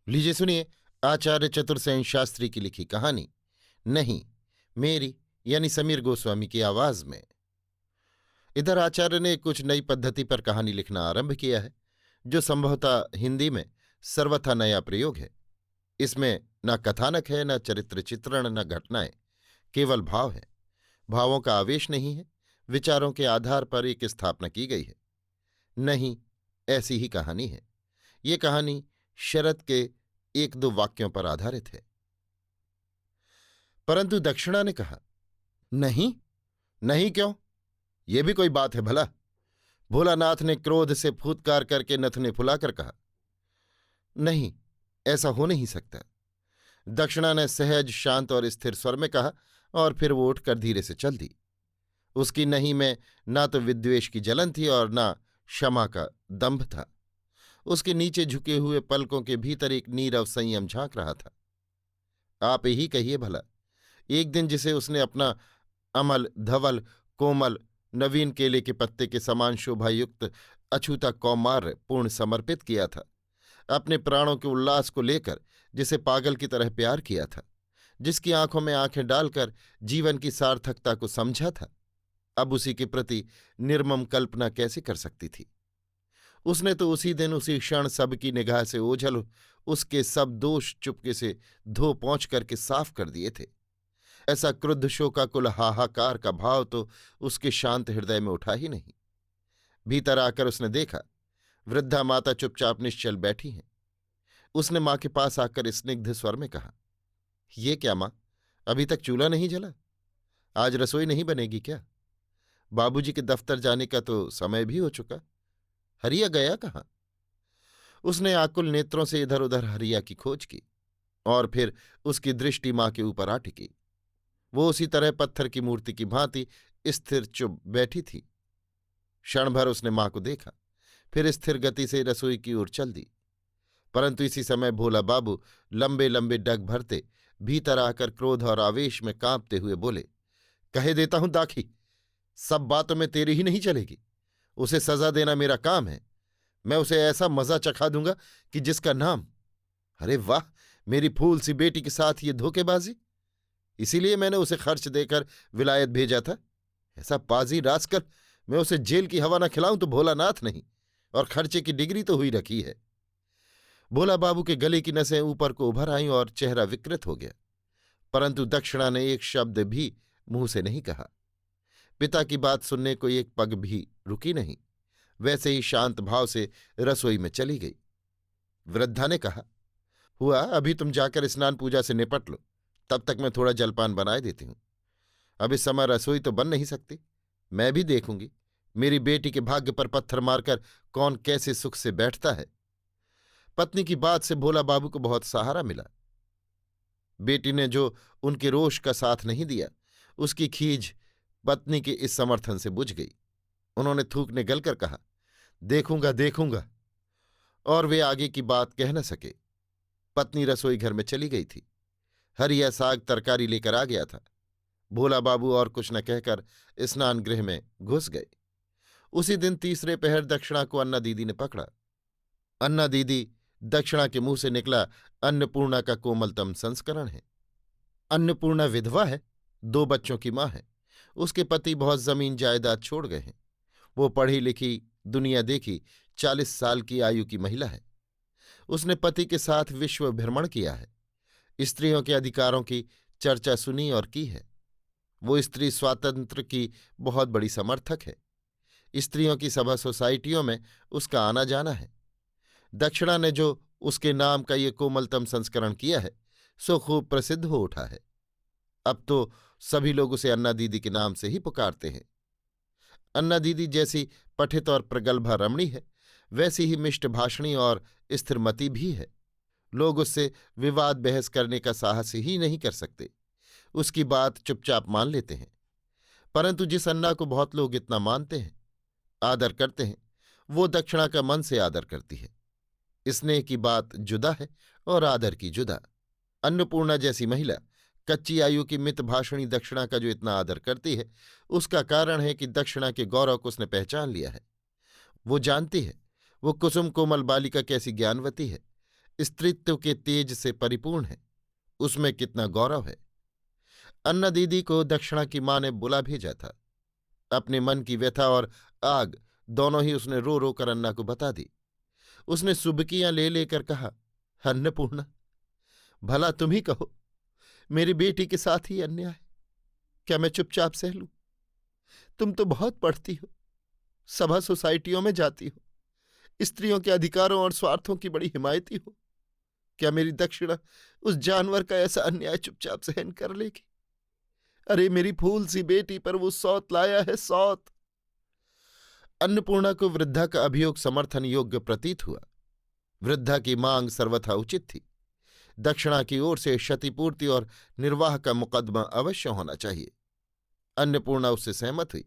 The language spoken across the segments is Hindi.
लीजिए सुनिए आचार्य चतुर्सेन शास्त्री की लिखी कहानी नहीं मेरी यानी समीर गोस्वामी की आवाज में। इधर आचार्य ने कुछ नई पद्धति पर कहानी लिखना आरंभ किया है जो संभवतः हिंदी में सर्वथा नया प्रयोग है। इसमें न कथानक है, न चरित्र चित्रण, न घटनाएं, केवल भाव है। भावों का आवेश नहीं है, विचारों के आधार पर एक स्थापना की गई है। नहीं, ऐसी ही कहानी है। ये कहानी शरद के एक दो वाक्यों पर आधारित है। परंतु दक्षिणा ने कहा, नहीं नहीं क्यों, ये भी कोई बात है भला। भोलानाथ ने क्रोध से फूत्कार करके नथने फुलाकर कहा, नहीं, ऐसा हो नहीं सकता। दक्षिणा ने सहज, शांत और स्थिर स्वर में कहा और फिर वो उठकर धीरे से चल दी। उसकी नहीं में ना तो विद्वेष की जलन थी और ना क्षमा का दंभ था। उसके नीचे झुके हुए पलकों के भीतर एक नीरव संयम झांक रहा था। आप ही कहिए भला, एक दिन जिसे उसने अपना अमल, धवल, कोमल, नवीन केले के पत्ते के समान शोभायुक्त अछूता कौमार्य पूर्ण समर्पित किया था, अपने प्राणों के उल्लास को लेकर जिसे पागल की तरह प्यार किया था, जिसकी आंखों में आंखें डालकर जीवन की सार्थकता को समझा था, अब उसी के प्रति निर्मम कल्पना कैसे कर सकती थी। उसने तो उसी दिन उसी क्षण सबकी निगाह से ओझल उसके सब दोष चुपके से धो पोंछ करके साफ कर दिए थे। ऐसा क्रुद्ध शोकाकुल हाहाकार का भाव तो उसके शांत हृदय में उठा ही नहीं। भीतर आकर उसने देखा, वृद्धा माता चुपचाप निश्चल बैठी हैं। उसने मां के पास आकर स्निग्ध स्वर में कहा, ये क्या मां, अभी तक चूल्हा नहीं जला? आज रसोई नहीं बनेगी क्या? बाबूजी के दफ्तर जाने का तो समय भी हो चुका। हरिया गया कहाँ? उसने आकुल नेत्रों से इधर उधर हरिया की खोज की और फिर उसकी दृष्टि मां के ऊपर आ टिकी। वो उसी तरह पत्थर की मूर्ति की भांति स्थिर चुप बैठी थी। क्षण भर उसने मां को देखा, फिर स्थिर गति से रसोई की ओर चल दी। परंतु इसी समय भोला बाबू लंबे लंबे डग भरते भीतर आकर क्रोध और आवेश में कांपते हुए बोले, कहे देता हूं दाखी, सब बातों में तेरी ही नहीं चलेगी। उसे सजा देना मेरा काम है। मैं उसे ऐसा मजा चखा दूंगा कि जिसका नाम, अरे वाह, मेरी फूल सी बेटी के साथ ये धोखेबाजी। इसीलिए मैंने उसे खर्च देकर विलायत भेजा था। ऐसा पाजी रास्कल, मैं उसे जेल की हवा न खिलाऊं तो भोलानाथ नहीं, और खर्चे की डिग्री तो हुई रखी है। भोला बाबू के गले की नसें ऊपर को उभर आईं और चेहरा विकृत हो गया। परंतु दक्षिणा ने एक शब्द भी मुंह से नहीं कहा। पिता की बात सुनने को एक पग भी रुकी नहीं, वैसे ही शांत भाव से रसोई में चली गई। वृद्धा ने कहा, हुआ, अभी तुम जाकर स्नान पूजा से निपट लो, तब तक मैं थोड़ा जलपान बनाए देती हूं। अब इस समय रसोई तो बन नहीं सकती। मैं भी देखूंगी मेरी बेटी के भाग्य पर पत्थर मारकर कौन कैसे सुख से बैठता है। पत्नी की बात से भोला बाबू को बहुत सहारा मिला। बेटी ने जो उनके रोष का साथ नहीं दिया, उसकी खीज पत्नी के इस समर्थन से बुझ गई। उन्होंने थूक निगलकर कहा, देखूंगा देखूंगा, और वे आगे की बात कह न सके। पत्नी रसोई घर में चली गई थी। हरिया साग तरकारी लेकर आ गया था। भोला बाबू और कुछ न कहकर स्नान गृह में घुस गए। उसी दिन तीसरे पहर दक्षिणा को अन्ना दीदी ने पकड़ा। अन्ना दीदी दक्षिणा के मुंह से निकला अन्नपूर्णा का कोमलतम संस्करण है। अन्नपूर्णा विधवा है, 2 बच्चों की मां है। उसके पति बहुत जमीन जायदाद छोड़ गए हैं। वो पढ़ी लिखी, दुनिया देखी, 40 साल की आयु की महिला है। उसने पति के साथ विश्व भ्रमण किया है, स्त्रियों के अधिकारों की चर्चा सुनी और की है। वो स्त्री स्वातंत्र्य की बहुत बड़ी समर्थक है। स्त्रियों की सभा सोसाइटियों में उसका आना जाना है। दक्षिणा ने जो उसके नाम का ये कोमलतम संस्करण किया है, सो खूब प्रसिद्ध हो उठा है। अब तो सभी लोग उसे अन्ना दीदी के नाम से ही पुकारते हैं। अन्ना दीदी जैसी पठित और प्रगल्भा रमणी है, वैसी ही मिष्ट भाषणी और स्थिरमती भी है। लोग उससे विवाद बहस करने का साहस ही नहीं कर सकते। उसकी बात चुपचाप मान लेते हैं। परंतु जिस अन्ना को बहुत लोग इतना मानते हैं, आदर करते हैं, वो दक्षिणा का मन से आदर करती है। स्नेह की बात जुदा है और आदर की जुदा। अन्नपूर्णा जैसी महिला कच्ची आयु की मित भाषणी दक्षिणा का जो इतना आदर करती है, उसका कारण है कि दक्षिणा के गौरव को उसने पहचान लिया है। वो जानती है वो कुसुम कोमल बालिका कैसी ज्ञानवती है। स्त्रीत्व के तेज से परिपूर्ण है, उसमें कितना गौरव है। अन्ना दीदी को दक्षिणा की मां ने बुला भेजा था। अपने मन की व्यथा और आग दोनों ही उसने रो रो कर अन्ना को बता दी। उसने सुबकियां ले लेकर कहा, अन्नपूर्णा, भला तुम ही कहो, मेरी बेटी के साथ ही अन्याय, क्या मैं चुपचाप सह लूं? तुम तो बहुत पढ़ती हो, सभा सोसाइटियों में जाती हो, स्त्रियों के अधिकारों और स्वार्थों की बड़ी हिमायती हो। क्या मेरी दक्षिणा उस जानवर का ऐसा अन्याय चुपचाप सहन कर लेगी? अरे मेरी फूल सी बेटी पर वो सौत लाया है, सौत। अन्नपूर्णा को वृद्धा का अभियोग समर्थन योग्य प्रतीत हुआ। वृद्धा की मांग सर्वथा उचित थी। दक्षिणा की ओर से क्षतिपूर्ति और निर्वाह का मुकदमा अवश्य होना चाहिए। अन्नपूर्णा उससे सहमत हुई,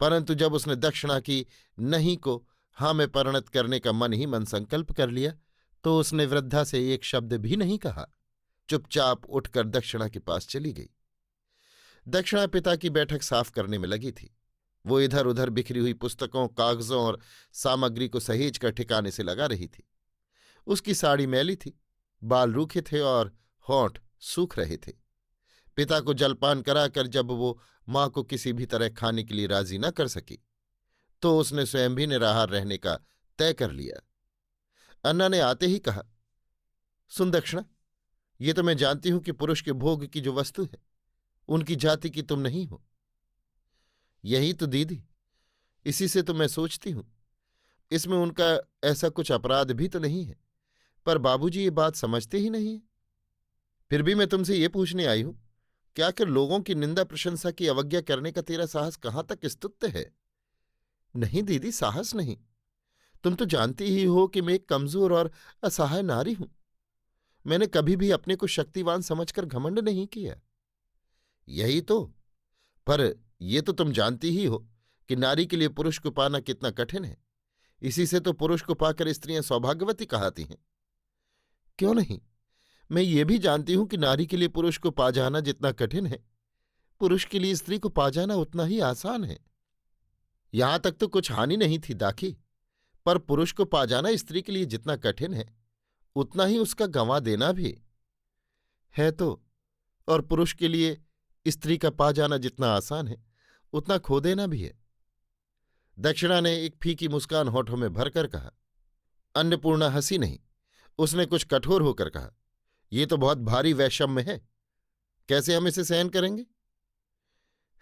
परंतु जब उसने दक्षिणा की नहीं को हाँ में परिणत करने का मन ही मन संकल्प कर लिया तो उसने वृद्धा से एक शब्द भी नहीं कहा। चुपचाप उठकर दक्षिणा के पास चली गई। दक्षिणा पिता की बैठक साफ करने में लगी थी। वो इधर उधर बिखरी हुई पुस्तकों, कागजों और सामग्री को सहेज कर ठिकाने से लगा रही थी। उसकी साड़ी मैली थी, बाल रूखे थे और होंठ सूख रहे थे। पिता को जलपान कराकर जब वो मां को किसी भी तरह खाने के लिए राजी न कर सकी तो उसने स्वयं भी निराहार रहने का तय कर लिया। अन्ना ने आते ही कहा, सुन दक्षिणा, ये तो मैं जानती हूं कि पुरुष के भोग की जो वस्तु है उनकी जाति की तुम नहीं हो। यही तो दीदी, इसी से तो मैं सोचती हूं, इसमें उनका ऐसा कुछ अपराध भी तो नहीं है, पर बाबूजी ये बात समझते ही नहीं है। फिर भी मैं तुमसे ये पूछने आई हूं, क्या कर लोगों की निंदा प्रशंसा की अवज्ञा करने का तेरा साहस कहां तक स्तुत्य है? नहीं दीदी, साहस नहीं। तुम तो जानती ही हो कि मैं एक कमजोर और असहाय नारी हूं। मैंने कभी भी अपने को शक्तिवान समझकर घमंड नहीं किया। यही तो, पर ये तो तुम जानती ही हो कि नारी के लिए पुरुष को पाना कितना कठिन है। इसी से तो पुरुष को पाकर स्त्रियां सौभाग्यवती कहलाती हैं। क्यों नहीं, मैं ये भी जानती हूं कि नारी के लिए पुरुष को पा जाना जितना कठिन है, पुरुष के लिए स्त्री को पा जाना उतना ही आसान है। यहां तक तो कुछ हानि नहीं थी दाखी, पर पुरुष को पा जाना स्त्री के लिए जितना कठिन है उतना ही उसका गंवा देना भी है। तो और पुरुष के लिए स्त्री का पा जाना जितना आसान है उतना खो देना भी है। दक्षिणा ने एक फीकी मुस्कान होठों में भरकर कहा। अन्नपूर्णा हंसी नहीं, उसने कुछ कठोर होकर कहा, ये तो बहुत भारी वैषम्य है, कैसे हम इसे सहन करेंगे?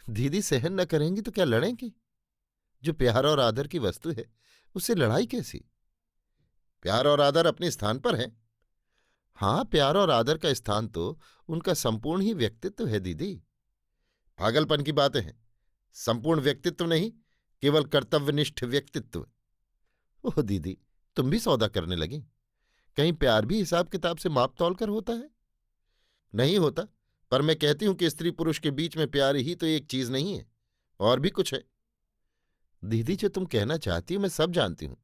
दीदी, सहन न करेंगी तो क्या लड़ेंगी? जो प्यार और आदर की वस्तु है उससे लड़ाई कैसी? प्यार और आदर अपने स्थान पर है। हाँ, प्यार और आदर का स्थान तो उनका संपूर्ण ही व्यक्तित्व है दीदी। पागलपन की बातें हैं। संपूर्ण व्यक्तित्व नहीं, केवल कर्तव्यनिष्ठ व्यक्तित्व। ओह दीदी, तुम भी सौदा करने लगी। कहीं प्यार भी हिसाब किताब से माप तौल कर होता है? नहीं होता, पर मैं कहती हूं कि स्त्री पुरुष के बीच में प्यार ही तो एक चीज नहीं है, और भी कुछ है। दीदी, जो तुम कहना चाहती हो मैं सब जानती हूं।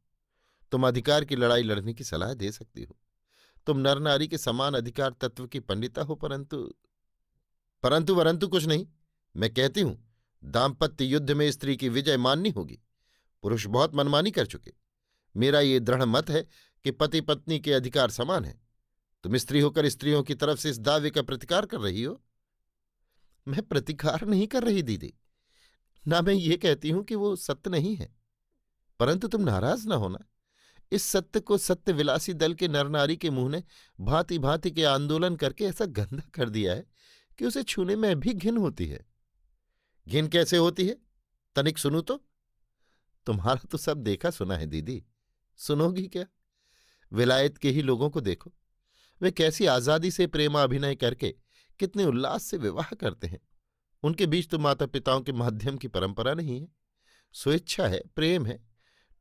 तुम अधिकार की लड़ाई लड़ने की सलाह दे सकती हो, तुम नर नारी के समान अधिकार तत्व की पंडिता हो, परंतु परंतु वरंतु कुछ नहीं। मैं कहती हूं, दाम्पत्य युद्ध में स्त्री की विजय माननी होगी। पुरुष बहुत मनमानी कर चुके। मेरा ये दृढ़ मत है कि पति पत्नी के अधिकार समान है। तुम स्त्री होकर स्त्रियों की तरफ से इस दावे का प्रतिकार कर रही हो। मैं प्रतिकार नहीं कर रही दीदी, ना मैं ये कहती हूं कि वो सत्य नहीं है, परंतु तुम नाराज ना होना। इस सत्य को सत्य विलासी दल के नरनारी के मुंह ने भांति भांति के आंदोलन करके ऐसा गंदा कर दिया है कि उसे छूने में भी घिन होती है। घिन कैसे होती है? तनिक सुनू तो। तुम्हारा तो सब देखा सुना है दीदी, सुनोगी क्या? विलायत के ही लोगों को देखो, वे कैसी आजादी से प्रेमाभिनय करके कितने उल्लास से विवाह करते हैं। उनके बीच तो माता पिताओं के माध्यम की परंपरा नहीं है, स्वेच्छा है, प्रेम है,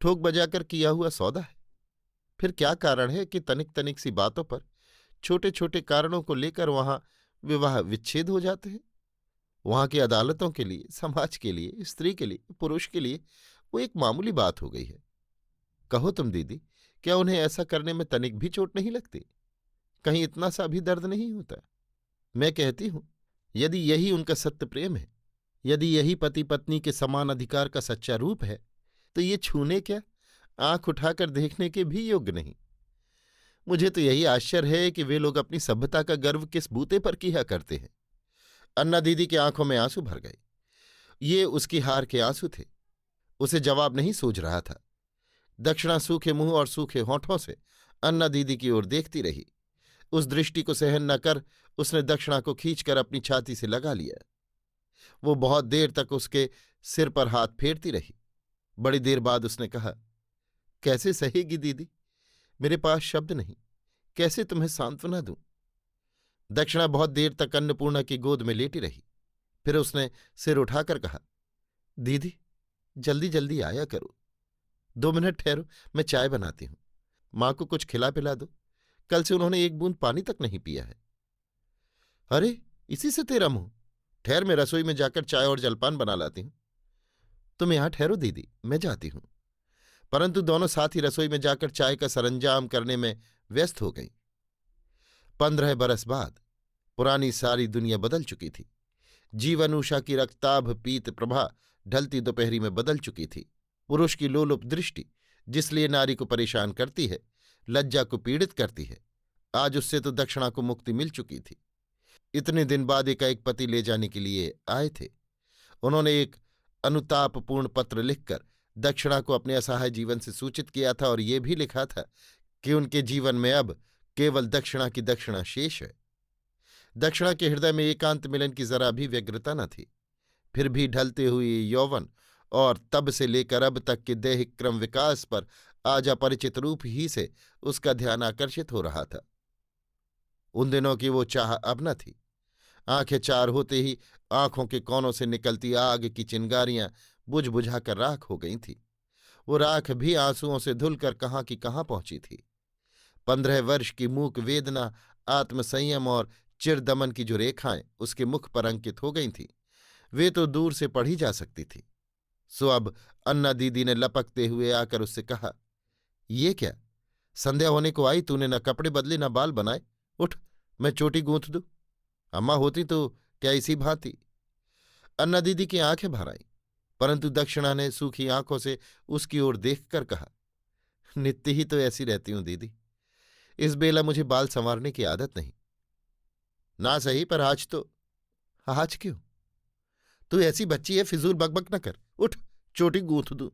ठोक बजाकर किया हुआ सौदा है। फिर क्या कारण है कि तनिक तनिक सी बातों पर, छोटे छोटे कारणों को लेकर वहां विवाह विच्छेद हो जाते हैं? वहां की अदालतों के लिए, समाज के लिए, स्त्री के लिए, पुरुष के लिए वो एक मामूली बात हो गई है। कहो तुम दीदी, क्या उन्हें ऐसा करने में तनिक भी चोट नहीं लगती? कहीं इतना सा भी दर्द नहीं होता? मैं कहती हूं, यदि यही उनका सत्य प्रेम है, यदि यही पति पत्नी के समान अधिकार का सच्चा रूप है, तो ये छूने क्या, आंख उठाकर देखने के भी योग्य नहीं। मुझे तो यही आश्चर्य है कि वे लोग अपनी सभ्यता का गर्व किस बूते पर किया करते हैं। अन्ना दीदी की आंखों में आंसू भर गए। ये उसकी हार के आंसू थे। उसे जवाब नहीं सूझ रहा था। दक्षिणा सूखे मुंह और सूखे होठों से अन्ना दीदी की ओर देखती रही। उस दृष्टि को सहन न कर उसने दक्षिणा को खींचकर अपनी छाती से लगा लिया। वो बहुत देर तक उसके सिर पर हाथ फेरती रही। बड़ी देर बाद उसने कहा, कैसे सहेगी दीदी, मेरे पास शब्द नहीं, कैसे तुम्हें सांत्वना दूं। दक्षिणा बहुत देर तक अन्नपूर्णा की गोद में लेटी रही। फिर उसने सिर उठाकर कहा, दीदी जल्दी जल्दी आया करो, 2 मिनट ठहरो, मैं चाय बनाती हूं। मां को कुछ खिला पिला दो, कल से उन्होंने एक बूंद पानी तक नहीं पिया है। अरे इसी से तेरा मुंह, ठहर, मैं रसोई में जाकर चाय और जलपान बना लाती हूं। तुम यहां ठहरो दीदी, मैं जाती हूं। परंतु दोनों साथ ही रसोई में जाकर चाय का सरंजाम करने में व्यस्त हो गईं। 15 बरस बाद पुरानी सारी दुनिया बदल चुकी थी। जीवन उषा की रक्ताभ पीत प्रभा ढलती दोपहरी में बदल चुकी थी। पुरुष की लोलुप दृष्टि जिसलिए नारी को परेशान करती है, लज्जा को पीड़ित करती है, आज उससे तो दक्षिणा को मुक्ति मिल चुकी थी। इतने दिन बाद एकाएक पति ले जाने के लिए आए थे। उन्होंने एक अनुतापपूर्ण पत्र लिखकर दक्षिणा को अपने असहाय जीवन से सूचित किया था और ये भी लिखा था कि उनके जीवन में अब केवल दक्षिणा की दक्षिणा शेष है। दक्षिणा के हृदय में एकांत मिलन की जरा भी व्यग्रता न थी। फिर भी ढलते हुए यौवन और तब से लेकर अब तक के दैहिक क्रम विकास पर आज अपरिचित रूप ही से उसका ध्यान आकर्षित हो रहा था। उन दिनों की वो चाह अब न थी। आंखें चार होते ही आंखों के कोनों से निकलती आग की चिंगारियां बुझ बुझाकर राख हो गई थी। वो राख भी आंसुओं से धुलकर कहाँ की कहाँ पहुंची थी। 15 वर्ष की मूक वेदना, आत्मसंयम और चिरदमन की जो रेखाएं उसके मुख पर अंकित हो गई थीं, वे तो दूर से पढ़ी जा सकती थी। सो अब अन्ना दीदी ने लपकते हुए आकर उससे कहा, ये क्या, संध्या होने को आई, तूने न कपड़े बदले न बाल बनाए, उठ, मैं चोटी गूंथ दूं। अम्मा होती तो क्या इसी भांति। अन्ना दीदी की आंखें भर आईं, परंतु दक्षिणा ने सूखी आंखों से उसकी ओर देखकर कहा, नित्य ही तो ऐसी रहती हूं दीदी, इस बेला मुझे बाल संवारने की आदत नहीं। ना सही, पर आज तो। आज क्यों? तू ऐसी बच्ची है, फिजूल बकबक न कर, उठ, चोटी गूंथ दूं।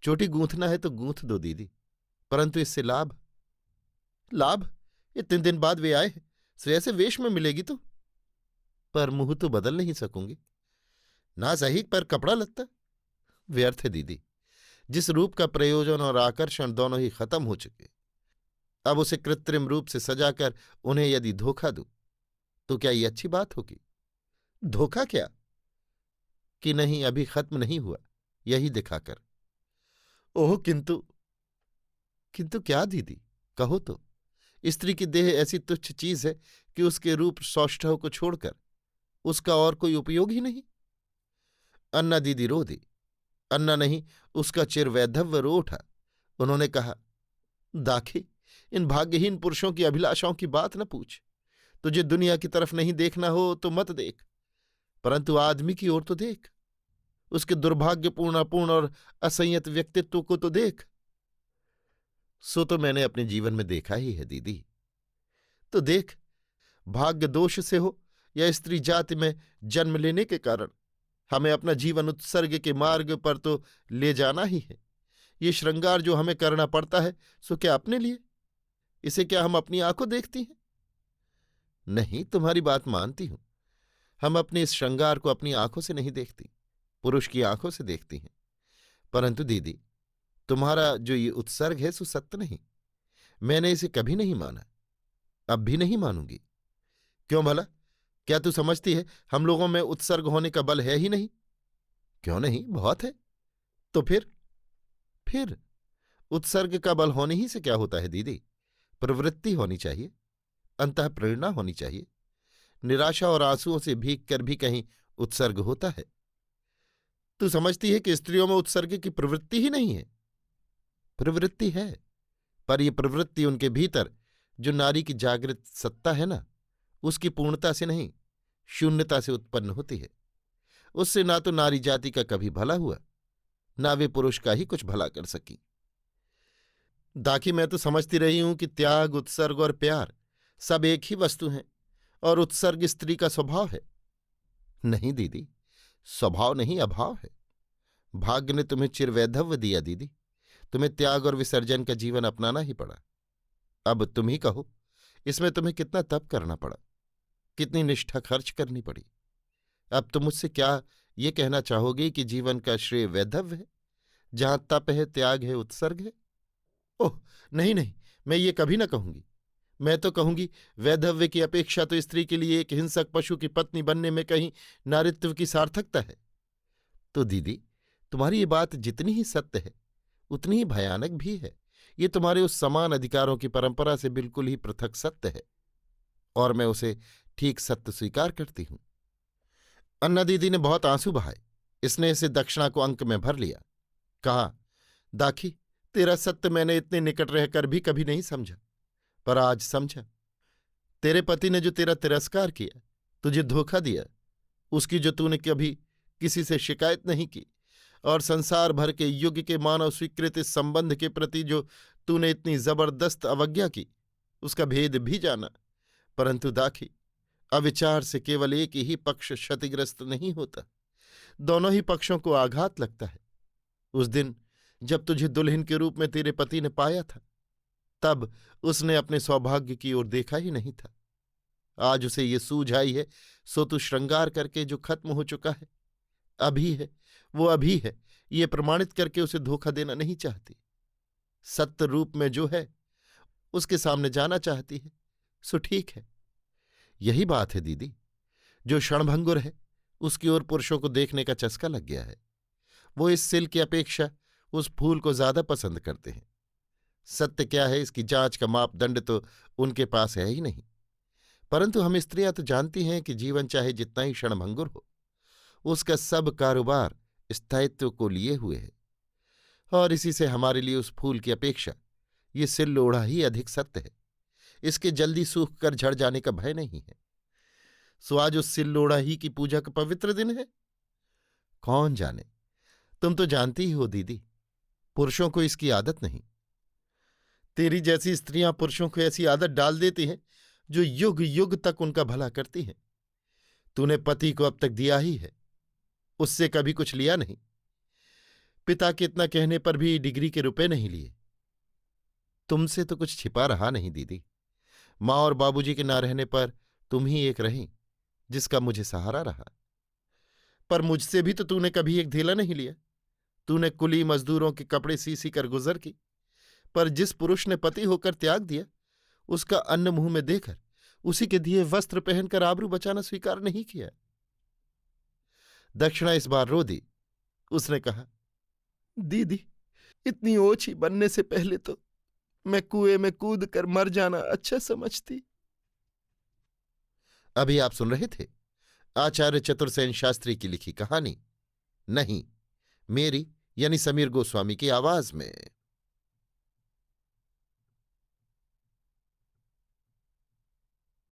चोटी गूंथना है तो गूंथ दो दीदी, परंतु इससे लाभ? लाभ? इतने दिन बाद वे आए, श्रेय से वेश में मिलेगी तो। पर मुंह तो बदल नहीं सकूंगी। ना सही, पर कपड़ा लत्ता व्यर्थ है दीदी। जिस रूप का प्रयोजन और आकर्षण दोनों ही खत्म हो चुके, अब उसे कृत्रिम रूप से सजाकर उन्हें यदि धोखा दूं तो क्या ये अच्छी बात होगी? धोखा क्या कि नहीं, अभी खत्म नहीं हुआ, यही दिखाकर। ओह, किंतु। किंतु क्या दीदी, कहो तो। स्त्री की देह ऐसी तुच्छ चीज है कि उसके रूप सौष्ठव को छोड़कर उसका और कोई उपयोग ही नहीं। अन्ना दीदी रो दी। अन्ना नहीं, उसका चिर वैधव्य रो उठा। उन्होंने कहा, दाखी, इन भाग्यहीन पुरुषों की अभिलाषाओं की बात न पूछ। तुझे दुनिया की तरफ नहीं देखना हो तो मत देख, परंतु आदमी की ओर तो देख, उसके दुर्भाग्यपूर्ण, अपूर्ण और असंयत व्यक्तित्व को तो देख। सो तो मैंने अपने जीवन में देखा ही है दीदी। तो देख, भाग्य दोष से हो या स्त्री जाति में जन्म लेने के कारण, हमें अपना जीवन उत्सर्ग के मार्ग पर तो ले जाना ही है। ये श्रृंगार जो हमें करना पड़ता है, सो क्या अपने लिए? इसे क्या हम अपनी आंखों देखती हैं? नहीं, तुम्हारी बात मानती हूं। हम अपने इस श्रृंगार को अपनी आंखों से नहीं देखती, पुरुष की आंखों से देखती हैं। परंतु दीदी, तुम्हारा जो ये उत्सर्ग है सो सत्य नहीं। मैंने इसे कभी नहीं माना, अब भी नहीं मानूंगी। क्यों भला? क्या तू समझती है हम लोगों में उत्सर्ग होने का बल है ही नहीं? क्यों नहीं, बहुत है। तो फिर उत्सर्ग का बल होने ही से क्या होता है दीदी? प्रवृत्ति होनी चाहिए, अंतः प्रेरणा होनी चाहिए। निराशा और आंसुओं से भीग कर भी कहीं उत्सर्ग होता है। तू समझती है कि स्त्रियों में उत्सर्ग की प्रवृत्ति ही नहीं है? प्रवृत्ति है, पर यह प्रवृत्ति उनके भीतर जो नारी की जागृत सत्ता है ना, उसकी पूर्णता से नहीं, शून्यता से उत्पन्न होती है। उससे ना तो नारी जाति का कभी भला हुआ, ना वे पुरुष का ही कुछ भला कर सकी। दाखी, मैं तो समझती रही हूं कि त्याग, उत्सर्ग और प्यार सब एक ही वस्तु हैं और उत्सर्ग स्त्री का स्वभाव है। नहीं दीदी, स्वभाव नहीं, अभाव है। भाग्य ने तुम्हें चिरवैधव्य दिया दीदी। तुम्हें त्याग और विसर्जन का जीवन अपनाना ही पड़ा। अब तुम ही कहो, इसमें तुम्हें कितना तप करना पड़ा, कितनी निष्ठा खर्च करनी पड़ी। अब तुम मुझसे क्या ये कहना चाहोगे कि जीवन का श्रेय वैधव्य है, जहां तप है, त्याग है, उत्सर्ग है? ओह नहीं नहीं, मैं ये कभी ना कहूंगी। मैं तो कहूंगी, वैधव्य की अपेक्षा तो स्त्री के लिए एक हिंसक पशु की पत्नी बनने में कहीं नारित्व की सार्थकता है। तो दीदी, तुम्हारी ये बात जितनी ही सत्य है उतनी ही भयानक भी है। ये तुम्हारे उस समान अधिकारों की परंपरा से बिल्कुल ही पृथक सत्य है, और मैं उसे ठीक सत्य स्वीकार करती हूं। अन्ना दीदी ने बहुत आंसू बहाए। इसने इसे दक्षिणा को अंक में भर लिया। कहा, दाखी, तेरा सत्य मैंने इतने निकट रहकर भी कभी नहीं समझा, पर आज समझा। तेरे पति ने जो तेरा तिरस्कार किया, तुझे धोखा दिया, उसकी जो तूने कभी किसी से शिकायत नहीं की, और संसार भर के युग के मानव स्वीकृत इस संबंध के प्रति जो तूने इतनी जबरदस्त अवज्ञा की, उसका भेद भी जाना। परंतु दाखी, अविचार से केवल एक ही पक्ष क्षतिग्रस्त नहीं होता, दोनों ही पक्षों को आघात लगता है। उस दिन जब तुझे दुल्हन के रूप में तेरे पति ने पाया था, तब उसने अपने सौभाग्य की ओर देखा ही नहीं था। आज उसे ये सूझ आई है, सो तू श्रृंगार करके जो खत्म हो चुका है, अभी है, वो अभी है, ये प्रमाणित करके उसे धोखा देना नहीं चाहती। सत्य रूप में जो है उसके सामने जाना चाहती है, सो ठीक है। यही बात है दीदी, जो क्षणभंगुर है उसकी ओर पुरुषों को देखने का चस्का लग गया है। वो इस सिल की अपेक्षा उस फूल को ज्यादा पसंद करते हैं। सत्य क्या है, इसकी जांच का मापदंड तो उनके पास है ही नहीं। परंतु हम स्त्रियां तो जानती हैं कि जीवन चाहे जितना ही क्षणभंगुर हो, उसका सब कारोबार स्थायित्व को लिए हुए है, और इसी से हमारे लिए उस फूल की अपेक्षा ये सिल लोढ़ा ही अधिक सत्य है। इसके जल्दी सूख कर झड़ जाने का भय नहीं है। सो आज उस सिल लोढ़ा ही की पूजा का पवित्र दिन है। कौन जाने, तुम तो जानती ही हो दीदी, पुरुषों को इसकी आदत नहीं। तेरी जैसी स्त्रियां पुरुषों को ऐसी आदत डाल देती हैं जो युग युग तक उनका भला करती हैं। तूने पति को अब तक दिया ही है, उससे कभी कुछ लिया नहीं। पिता के इतना कहने पर भी डिग्री के रुपए नहीं लिए। तुमसे तो कुछ छिपा रहा नहीं दीदी। माँ और बाबूजी के ना रहने पर तुम ही एक रही जिसका मुझे सहारा रहा। पर मुझसे भी तो तूने कभी एक धेला नहीं लिया। तूने कुली मजदूरों के कपड़े सी सी कर गुजर की, पर जिस पुरुष ने पति होकर त्याग दिया, उसका अन्न मुंह में देकर उसी के दिए वस्त्र पहनकर आबरू बचाना स्वीकार नहीं किया। दक्षिणा इस बार रो दी। उसने कहा, दीदी, इतनी ओछी बनने से पहले तो मैं कुएं में कूद कर मर जाना अच्छा समझती। अभी आप सुन रहे थे आचार्य चतुर्सेन शास्त्री की लिखी कहानी नहीं, मेरी यानी समीर गोस्वामी की आवाज में।